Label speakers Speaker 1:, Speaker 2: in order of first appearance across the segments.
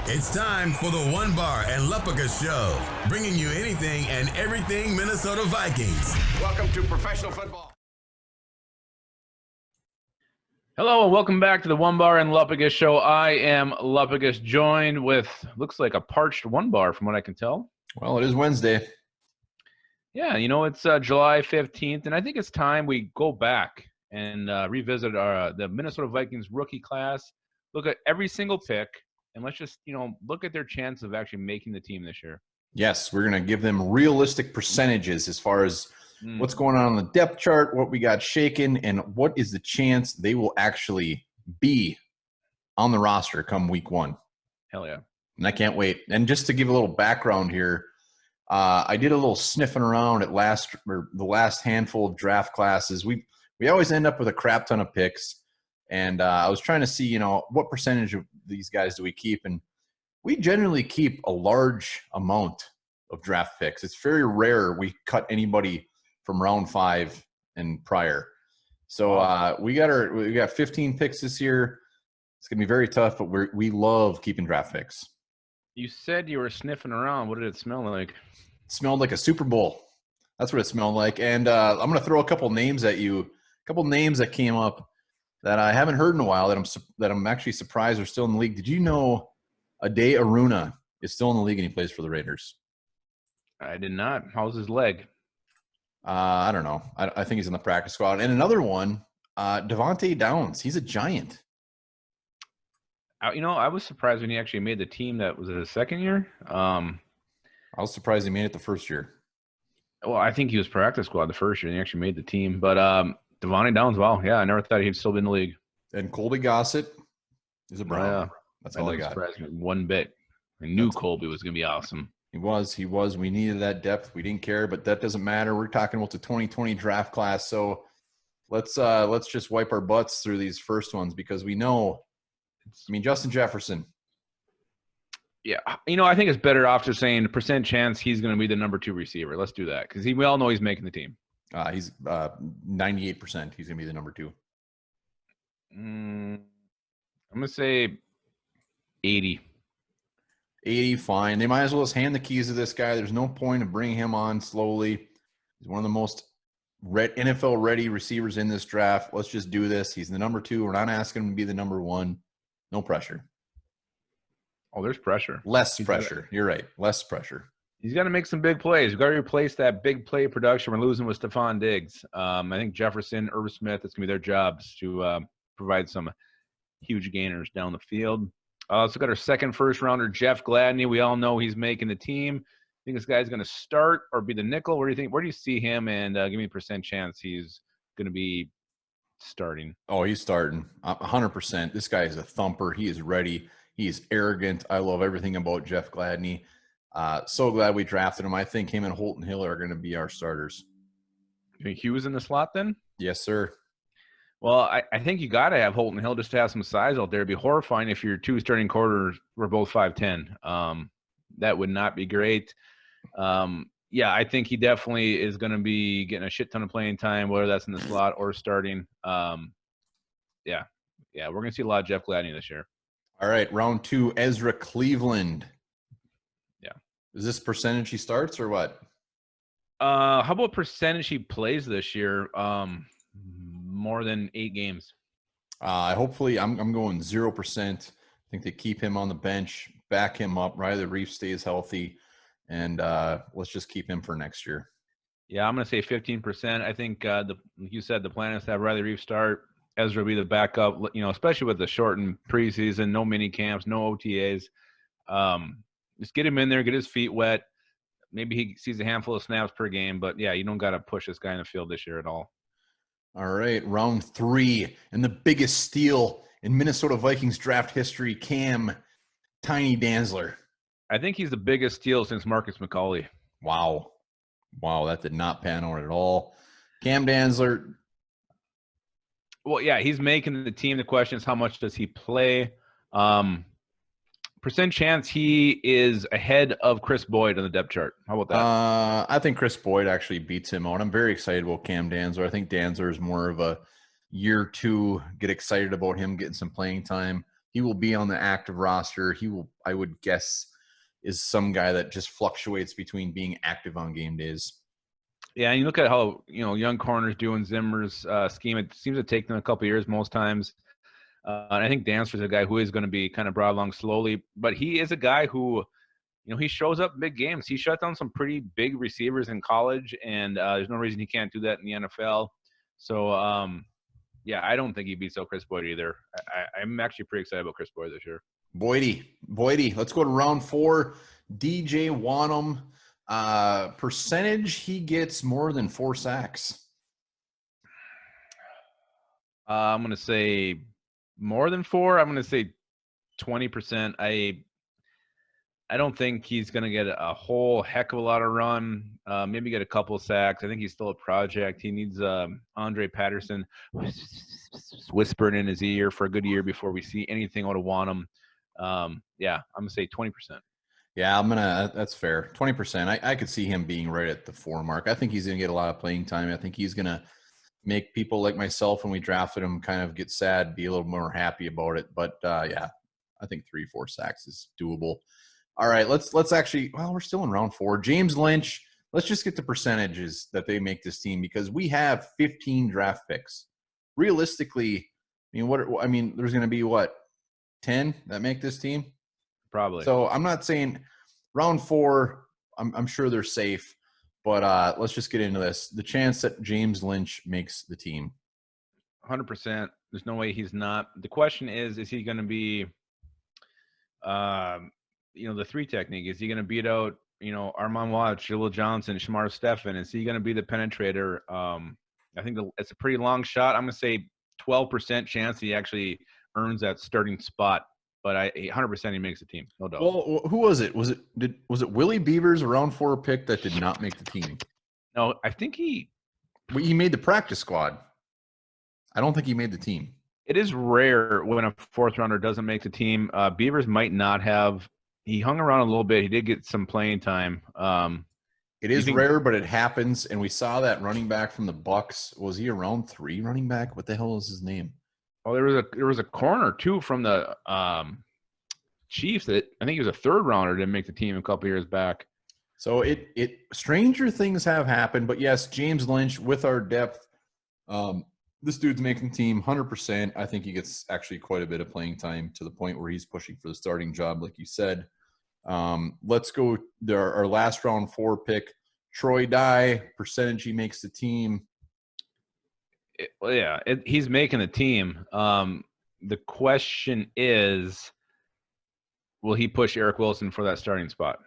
Speaker 1: It's time for the One Bar and Lupica Show, bringing you anything and everything Minnesota Vikings.
Speaker 2: Welcome to professional football.
Speaker 3: Hello and welcome back to the One Bar and Lupica Show. I am Lupica, joined with, looks like a parched One Bar from what I can tell.
Speaker 4: Well, it is Wednesday.
Speaker 3: Yeah, you know, it's July 15th, and I think it's time we go back and revisit the Minnesota Vikings rookie class, look at every single pick, and let's just, look at their chance of actually making the team this year.
Speaker 4: Yes, we're going to give them realistic percentages as far as what's going on the depth chart, what we got shaken, and what is the chance they will actually be on the roster come week one.
Speaker 3: Hell yeah.
Speaker 4: And I can't wait. And just to give a little background here, I did a little sniffing around at the last handful of draft classes. We always end up with a crap ton of picks. And I was trying to see, what percentage of these guys do we keep? And we generally keep a large amount of draft picks. It's very rare we cut anybody from round 5 and prior. So we got 15 picks this year. It's going to be very tough, but we love keeping draft picks.
Speaker 3: You said you were sniffing around. What did it smell like?
Speaker 4: It smelled like a Super Bowl. That's what it smelled like. And I'm going to throw a couple names at you, a couple names that came up that I haven't heard in a while that I'm actually surprised are still in the league. Did you know Ade Aruna is still in the league and he plays for the Raiders?
Speaker 3: I did not. How's his leg?
Speaker 4: I don't know. I think he's in the practice squad. And another one, Devontae Downs. He's a giant.
Speaker 3: I was surprised when he actually made the team. That was his second year.
Speaker 4: I was surprised he made it the first year.
Speaker 3: Well, I think he was practice squad the first year, and he actually made the team. But Devontae Downs, wow, yeah, I never thought he'd still be in the league.
Speaker 4: And Colby Gossett is a Brown.
Speaker 3: Yeah.
Speaker 4: That's all I got.
Speaker 3: Surprised me one bit. I knew Colby was going to be awesome.
Speaker 4: He was. We needed that depth. We didn't care, but that doesn't matter. We're talking about the 2020 draft class. So let's just wipe our butts through these first ones because we know. Justin Jefferson.
Speaker 3: Yeah, I think it's better off just saying the percent chance he's going to be the number 2 receiver. Let's do that because we all know he's making the team.
Speaker 4: He's 98%. He's going to be the number 2.
Speaker 3: I'm going to say 80.
Speaker 4: 80, fine. They might as well just hand the keys to this guy. There's no point in bringing him on slowly. He's one of the most NFL-ready receivers in this draft. Let's just do this. He's the number 2. We're not asking him to be the number 1. No pressure.
Speaker 3: Oh, there's pressure.
Speaker 4: Less pressure. You're right. Less pressure.
Speaker 3: He's got to make some big plays. We've got to replace that big play production we're losing with Stephon Diggs. I think Jefferson, Irv Smith, it's going to be their jobs to provide some huge gainers down the field. Also got our second first-rounder, Jeff Gladney. We all know he's making the team. I think this guy's going to start or be the nickel. What do you think? Where do you see him? And give me a percent chance he's going to be starting.
Speaker 4: Oh, he's starting 100%. This guy is a thumper. He is ready. He is arrogant. I love everything about Jeff Gladney. So glad we drafted him. I think him and Holton Hill are going to be our starters.
Speaker 3: You think Hughes in the slot then?
Speaker 4: Yes, sir.
Speaker 3: Well, I think you got to have Holton Hill just to have some size out there. It'd be horrifying if your 2 starting quarters were both 5'10". That would not be great. Yeah, I think he definitely is going to be getting a shit ton of playing time, whether that's in the slot or starting. Yeah, we're going to see a lot of Jeff Gladney this year.
Speaker 4: All right, round 2, Ezra Cleveland.
Speaker 3: Yeah.
Speaker 4: Is this percentage he starts or what?
Speaker 3: How about percentage he plays this year? More than 8 games.
Speaker 4: Hopefully, I'm going 0%. I think they keep him on the bench, back him up. Riley Reef stays healthy, and let's just keep him for next year.
Speaker 3: Yeah, I'm going to say 15%. I think, like you said, the plan is to have Riley Reef start. Ezra be the backup, especially with the shortened preseason, no mini camps, no OTAs. Just get him in there, get his feet wet. Maybe he sees a handful of snaps per game, but yeah, you don't got to push this guy in the field this year at all.
Speaker 4: All right, round 3, and the biggest steal in Minnesota Vikings draft history, Cam Tiny Dantzler.
Speaker 3: I think he's the biggest steal since Marcus McCauley.
Speaker 4: Wow, that did not pan out at all. Cam Dantzler.
Speaker 3: Well, yeah, he's making the team. The question is, how much does he play? Percent chance he is ahead of Chris Boyd on the depth chart. How about that?
Speaker 4: I think Chris Boyd actually beats him out. I'm very excited about Cam Dantzler. I think Dantzler is more of a year 2. Get excited about him getting some playing time. He will be on the active roster. He will, I would guess, is some guy that just fluctuates between being active on game days.
Speaker 3: Yeah, and you look at how young corners do in Zimmer's scheme. It seems to take them a couple of years most times. And I think Dancer's a guy who is going to be kind of brought along slowly, but he is a guy who, he shows up in big games. He shut down some pretty big receivers in college, and there's no reason he can't do that in the NFL. So, yeah, I don't think he beats out Chris Boyd either. I'm actually pretty excited about Chris Boyd this year.
Speaker 4: Boydie. Let's go to round 4. DJ Wanham. Percentage, he gets more than 4 sacks.
Speaker 3: I'm going to say more than 4. I'm going to say 20%. I don't think he's going to get a whole heck of a lot of run. Maybe get a couple of sacks. I think he's still a project. He needs Andre Patterson whispering in his ear for a good year before we see anything out of Wanham. Yeah, I'm going to say 20%.
Speaker 4: Yeah, that's fair. 20%. I could see him being right at the 4 mark. I think he's going to get a lot of playing time. I think he's going to make people like myself when we drafted him kind of get sad, be a little more happy about it. But yeah, I think 3-4 sacks is doable. All right, let's actually, we're still in round 4. James Lynch, let's just get the percentages that they make this team, because we have 15 draft picks. Realistically, there's going to be 10 that make this team?
Speaker 3: Probably.
Speaker 4: So I'm not saying round 4, I'm sure they're safe, but let's just get into this. The chance that James Lynch makes the team.
Speaker 3: 100%. There's no way he's not. The question is he going to be the 3 technique? Is he going to beat out, Armand Watts, Jalil Johnson, Shamar Stephen? Is he going to be the penetrator? I think it's a pretty long shot. I'm going to say 12% chance he actually earns that starting spot, but 100% he makes the team, no doubt.
Speaker 4: Well, who was it? Was it Willie Beavers, a round 4 pick that did not make the team?
Speaker 3: No, I think he
Speaker 4: made the practice squad. I don't think he made the team.
Speaker 3: It is rare when a 4th rounder doesn't make the team. Beavers might not have. He hung around a little bit. He did get some playing time.
Speaker 4: It is rare, but it happens. And we saw that running back from the Bucks. Was he a round 3 running back? What the hell is his name?
Speaker 3: Oh, there was a corner too from the Chiefs that I think he was a 3rd rounder, didn't make the team a couple years back.
Speaker 4: So it stranger things have happened. But yes, James Lynch with our depth. This dude's making the team 100%. I think he gets actually quite a bit of playing time to the point where he's pushing for the starting job, like you said. Let's go our last round 4 pick, Troy Dye. Percentage he makes the team.
Speaker 3: He's making the team. The question is, will he push Eric Wilson for that starting spot?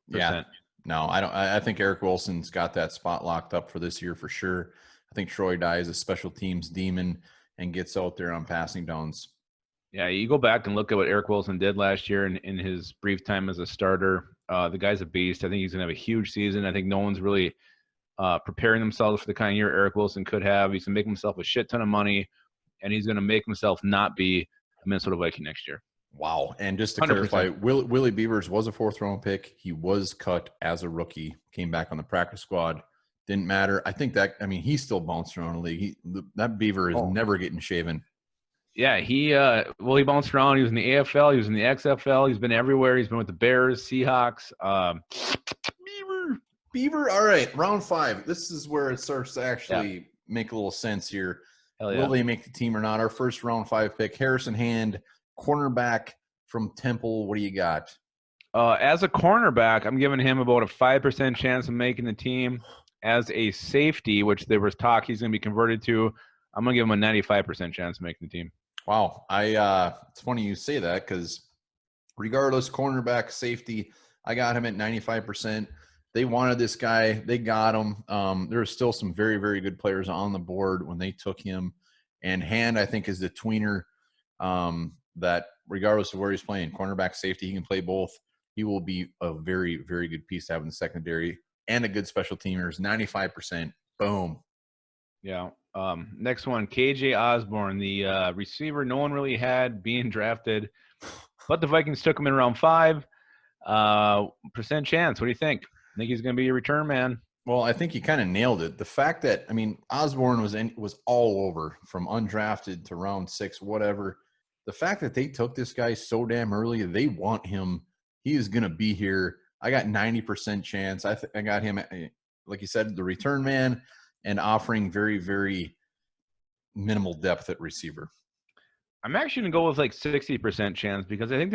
Speaker 4: Yeah. No, I don't. I think Eric Wilson's got that spot locked up for this year for sure. I think Troy Dye is a special teams demon and gets out there on passing downs.
Speaker 3: Yeah, you go back and look at what Eric Wilson did last year in his brief time as a starter. The guy's a beast. I think he's going to have a huge season. I think no one's really preparing themselves for the kind of year Eric Wilson could have. He's going to make himself a shit ton of money, and he's going to make himself not be a Minnesota Viking next year.
Speaker 4: Wow. And just to
Speaker 3: 100%.
Speaker 4: clarify, Willie Beavers was a 4th round pick. He was cut as a rookie, came back on the practice squad. Didn't matter. I think he still bounced around the league. That Beaver is never getting shaven.
Speaker 3: Yeah, he bounced around. He was in the AFL. He was in the XFL. He's been everywhere. He's been with the Bears, Seahawks.
Speaker 4: Beaver. All right, round 5. This is where it starts to actually make a little sense here.
Speaker 3: Hell yeah.
Speaker 4: Will they make the team or not? Our first round 5 pick, Harrison Hand, cornerback from Temple. What do you got?
Speaker 3: As a cornerback, I'm giving him about a 5% chance of making the team. As a safety, which there was talk he's going to be converted to, I'm going to give him a 95% chance of making the team.
Speaker 4: Wow. It's funny you say that, because regardless, cornerback, safety, I got him at 95%. They wanted this guy. They got him. There are still some very, very good players on the board when they took him. And Hand, I think, is the tweener that regardless of where he's playing, cornerback, safety, he can play both. He will be a very, very good piece to have in the secondary. And a good special teamers, 95%. Boom.
Speaker 3: Yeah. Next one, KJ Osborne, the receiver no one really had being drafted, but the Vikings took him in round 5. Percent chance. What do you think? I think he's going to be a return man.
Speaker 4: Well, I think you kind of nailed it. The fact that, Osborne was all over from undrafted to round 6, whatever. the fact that they took this guy so damn early, they want him. He is going to be here. I got 90% chance. I got him, like you said, the return man, and offering very, very minimal depth at receiver.
Speaker 3: I'm actually going to go with like 60% chance because I think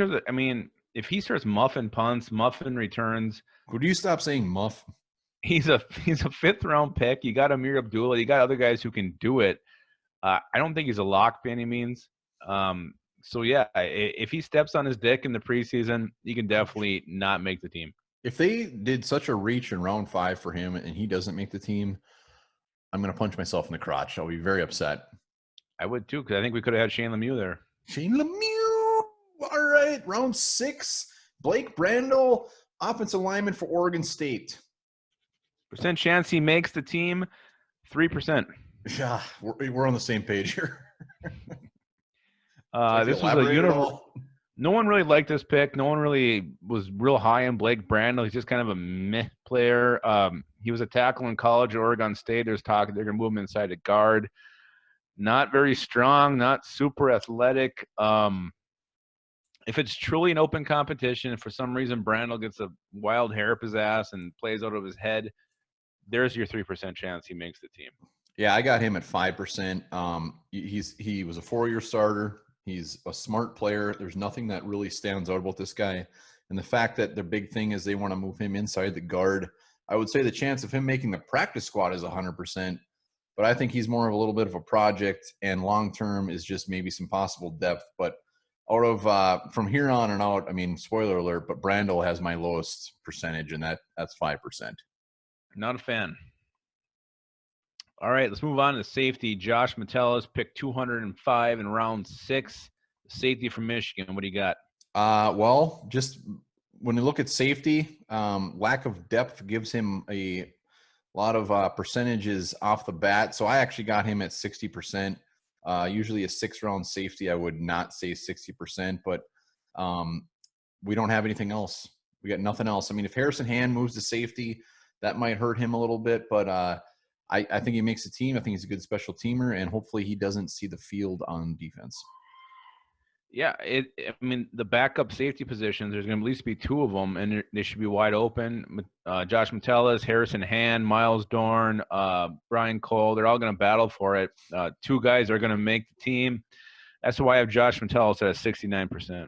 Speaker 3: if he starts muffing punts, muffing returns.
Speaker 4: Would you stop saying muff?
Speaker 3: He's a 5th round pick. You got Amir Abdullah. You got other guys who can do it. I don't think he's a lock by any means. So yeah, if he steps on his dick in the preseason, he can definitely not make the team.
Speaker 4: If they did such a reach in round 5 for him and he doesn't make the team, I'm going to punch myself in the crotch. I'll be very upset.
Speaker 3: I would too, because I think we could have had Shane Lemieux there.
Speaker 4: Shane Lemieux. All right, round 6. Blake Brandel, offensive lineman for Oregon State.
Speaker 3: Percent chance he makes the team, 3%.
Speaker 4: Yeah, we're on the same page here.
Speaker 3: This was a universal. No one really liked this pick. No one really was real high on Blake Brandel. He's just kind of a meh player. He was a tackle in college at Oregon State. There's talk they're going to move him inside a guard. Not very strong, not super athletic. If it's truly an open competition, if for some reason Brandel gets a wild hair up his ass and plays out of his head, there's your 3% chance he makes the team.
Speaker 4: Yeah, I got him at 5%. He was a 4-year starter. He's a smart player. There's nothing that really stands out about this guy. And the fact that the big thing is they want to move him inside the guard, I would say the chance of him making the practice squad is 100%. But I think he's more of a little bit of a project, and long-term is just maybe some possible depth. But out of from here on and out, I mean, spoiler alert, but Brandel has my lowest percentage, and that's 5%.
Speaker 3: Not a fan. All right, let's move on to safety. Josh Metellus picked 205 in round 6. Safety from Michigan. What do you got?
Speaker 4: Well, just when you look at safety, lack of depth gives him a lot of percentages off the bat. So I actually got him at 60%. Usually a 6th-round safety, I would not say 60%, but we don't have anything else. We got nothing else. I mean, if Harrison Hand moves to safety, that might hurt him a little bit, but I think he makes the team. I think he's a good special teamer, and hopefully he doesn't see the field on defense.
Speaker 3: Yeah, I mean, the backup safety positions, there's going to at least be 2 of them, and they should be wide open. Josh Metellus, Harrison Hand, Miles Dorn, Brian Cole, they're all going to battle for it. 2 guys are going to make the team. That's why I have Josh Metellus at 69%.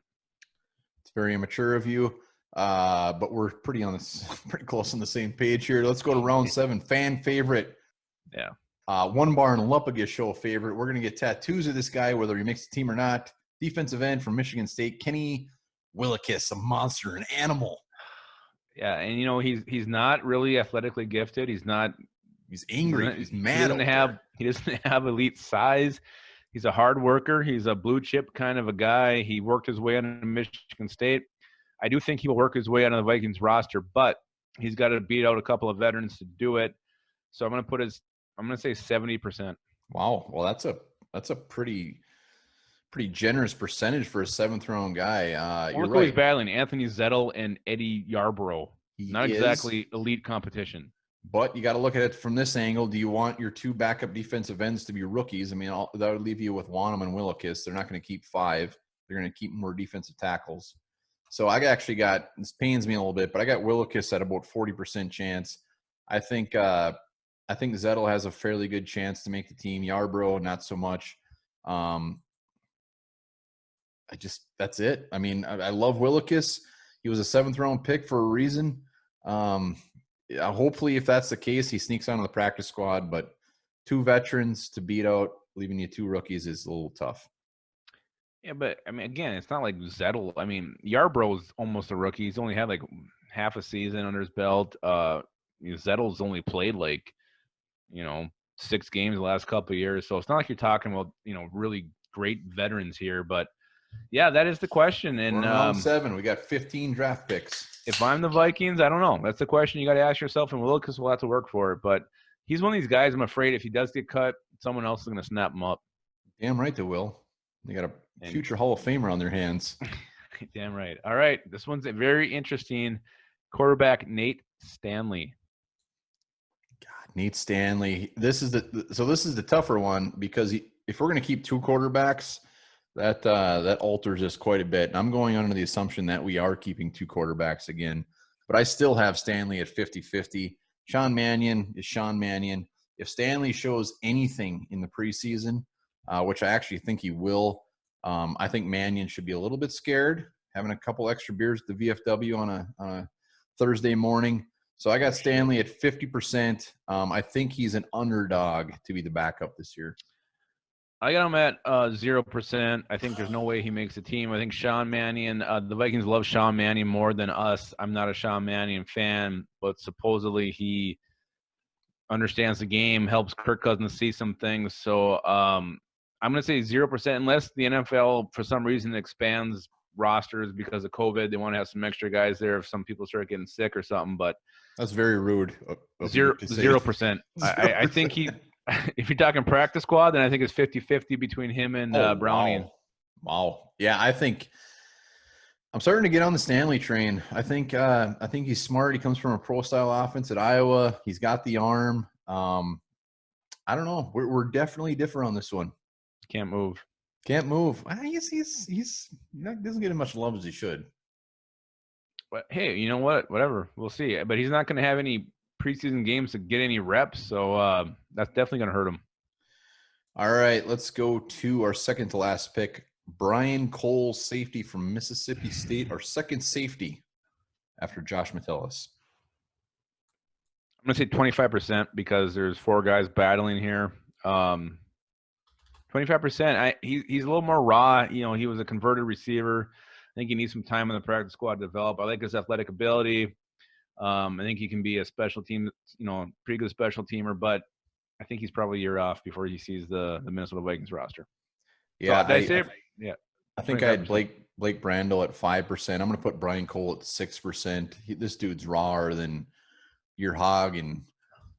Speaker 4: It's very immature of you, but we're pretty close on the same page here. Let's go to round 7. Fan favorite.
Speaker 3: Yeah.
Speaker 4: One Bar and Lupagus show favorite. We're going to get tattoos of this guy, whether he makes the team or not. Defensive end from Michigan State, Kenny Willekes, a monster, an animal.
Speaker 3: Yeah, and he's not really athletically gifted. He's angry. He's mad. He doesn't have elite size. He's a hard worker. He's a blue chip kind of a guy. He worked his way into Michigan State. I do think he will work his way onto the Vikings roster, but he's got to beat out a couple of veterans to do it. So I'm going to say 70%.
Speaker 4: Wow. Well, that's a pretty generous percentage for a 7th-round guy. You're right.
Speaker 3: He's battling Anthony Zettel and Eddie Yarborough. Not exactly elite competition.
Speaker 4: But you got to look at it from this angle. Do you want your 2 backup defensive ends to be rookies? I mean, that would leave you with Wanham and Willekes. They're not going to keep 5. They're going to keep more defensive tackles. So I actually got – this pains me a little bit, but I got Willekes at about 40% chance. I think Zettel has a fairly good chance to make the team. Yarborough, not so much. That's it. I mean, I love Willekes. He was a 7th-round pick for a reason. Hopefully, if that's the case, he sneaks onto the practice squad. But 2 veterans to beat out, leaving you 2 rookies is a little tough.
Speaker 3: Yeah, but, I mean, again, it's not like Zettel. I mean, Yarborough's almost a rookie. He's only had, like, half a season under his belt. Zettel's only played, 6 games the last couple of years. So it's not like you're talking about, really great veterans here. But, yeah, that is the question. And
Speaker 4: we're in round 7. We got 15 draft picks.
Speaker 3: If I'm the Vikings, I don't know. That's the question you got to ask yourself, and Willekes will have to work for it. But he's one of these guys, I'm afraid, if he does get cut, someone else is going to snap him up.
Speaker 4: Damn right they will. They got a future Hall of Famer on their hands.
Speaker 3: Damn right. All right, this one's a very interesting. Quarterback Nate Stanley.
Speaker 4: God, Nate Stanley. This is the tougher one because if we're going to keep 2 quarterbacks, That alters us quite a bit. And I'm going under the assumption that we are keeping 2 quarterbacks again. But I still have Stanley at 50-50. Sean Mannion is Sean Mannion. If Stanley shows anything in the preseason, which I actually think he will, I think Mannion should be a little bit scared, having a couple extra beers at the VFW on a Thursday morning. So I got Stanley at 50%. I think he's an underdog to be the backup this year.
Speaker 3: I got him at 0%. I think there's no way he makes the team. I think Sean Mannion, the Vikings love Sean Mannion more than us. I'm not a Sean Mannion fan, but supposedly he understands the game, helps Kirk Cousins see some things. So I'm going to say 0% unless the NFL, for some reason, expands rosters because of COVID. They want to have some extra guys there if some people start getting sick or something. But
Speaker 4: that's very rude.
Speaker 3: 0%. I think he – if you're talking practice squad, then I think it's 50-50 between him and Browning.
Speaker 4: Wow. Yeah, I think I'm starting to get on the Stanley train. I think he's smart. He comes from a pro-style offense at Iowa. He's got the arm. I don't know. We're definitely different on this one.
Speaker 3: Can't move.
Speaker 4: He's doesn't get as much love as he should.
Speaker 3: But hey, you know what? Whatever. We'll see. But he's not going to have any preseason games to get any reps, so that's definitely going to hurt him.
Speaker 4: All right, let's go to our second to last pick. Brian Cole, safety from Mississippi State, our second safety after Josh Metellus.
Speaker 3: I'm going to say 25% because there's 4 guys battling here. 25%. He's a little more raw. You know, he was a converted receiver. I think he needs some time in the practice squad to develop. I like his athletic ability. I think he can be a special team, pretty good special teamer, but I think he's probably a year off before he sees the Minnesota Vikings roster.
Speaker 4: Yeah,
Speaker 3: so
Speaker 4: I think I had Blake Brandel at 5%. I'm going to put Brian Cole at 6%. This dude's rawer than your hog in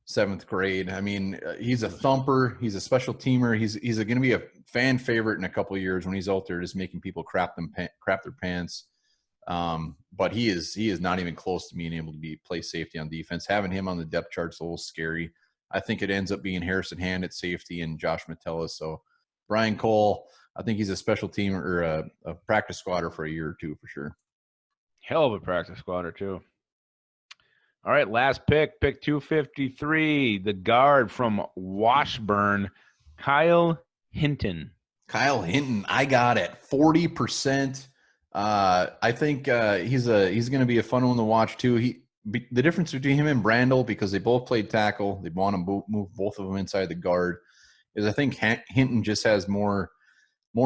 Speaker 4: 7th grade. I mean, he's a thumper. He's a special teamer. He's going to be a fan favorite in a couple of years when he's out there just making people crap their pants. But he is not even close to being able to play safety on defense. Having him on the depth chart's a little scary. I think it ends up being Harrison Hand at safety and Josh Metellus. So Brian Cole, I think he's a special team or a practice squatter for a year or two for sure.
Speaker 3: Hell of a practice squatter too. All right, last pick 253, the guard from Washburn, Kyle Hinton.
Speaker 4: I got at 40%. I think he's going to be a fun one to watch too. The difference between him and Brandel, because they both played tackle, they want to move both of them inside the guard, is I think Hinton just has more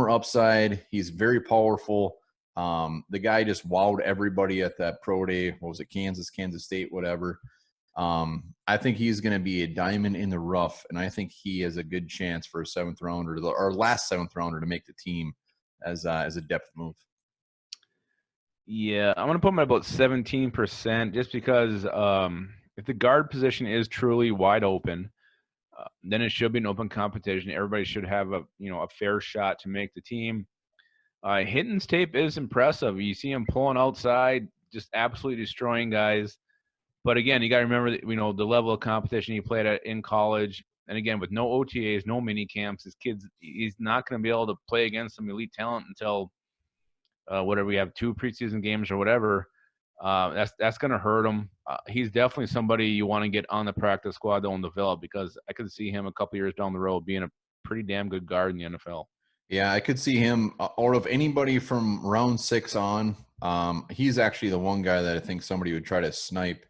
Speaker 4: upside. He's very powerful. The guy just wowed everybody at that pro day. What was it? Kansas State, whatever. I think he's going to be a diamond in the rough, and I think he has a good chance for a 7th rounder or last 7th rounder to make the team as a depth move.
Speaker 3: Yeah, I'm going to put him at about 17% just because if the guard position is truly wide open, then it should be an open competition. Everybody should have a fair shot to make the team. Hinton's tape is impressive. You see him pulling outside, just absolutely destroying guys. But again, you got to remember that, the level of competition he played at in college. And again, with no OTAs, no mini camps, he's not going to be able to play against some elite talent until whatever we have 2 preseason games or whatever. That's going to hurt him. He's definitely somebody you want to get on the practice squad that will develop, because I could see him a couple years down the road being a pretty damn good guard in the NFL.
Speaker 4: Yeah, I could see him out of anybody from round 6 on. He's actually the one guy that I think somebody would try to snipe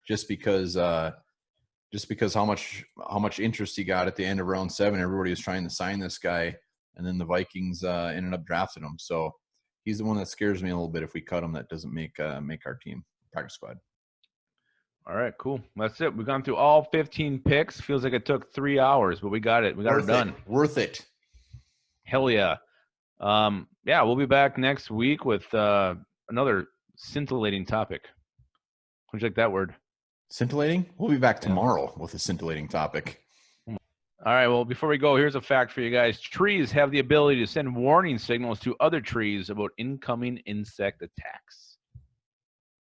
Speaker 4: just because how much interest he got at the end of round 7. Everybody was trying to sign this guy, and then the Vikings ended up drafting him. So he's the one that scares me a little bit. If we cut him, that doesn't make our team practice squad.
Speaker 3: All right, cool. That's it. We've gone through all 15 picks. Feels like it took 3 hours, but we got it. We got it done.
Speaker 4: Worth it.
Speaker 3: Hell yeah. We'll be back next week with another scintillating topic. Would you like that word?
Speaker 4: Scintillating? We'll be back tomorrow with a scintillating topic.
Speaker 3: All right, well, before we go, here's a fact for you guys. Trees have the ability to send warning signals to other trees about incoming insect attacks.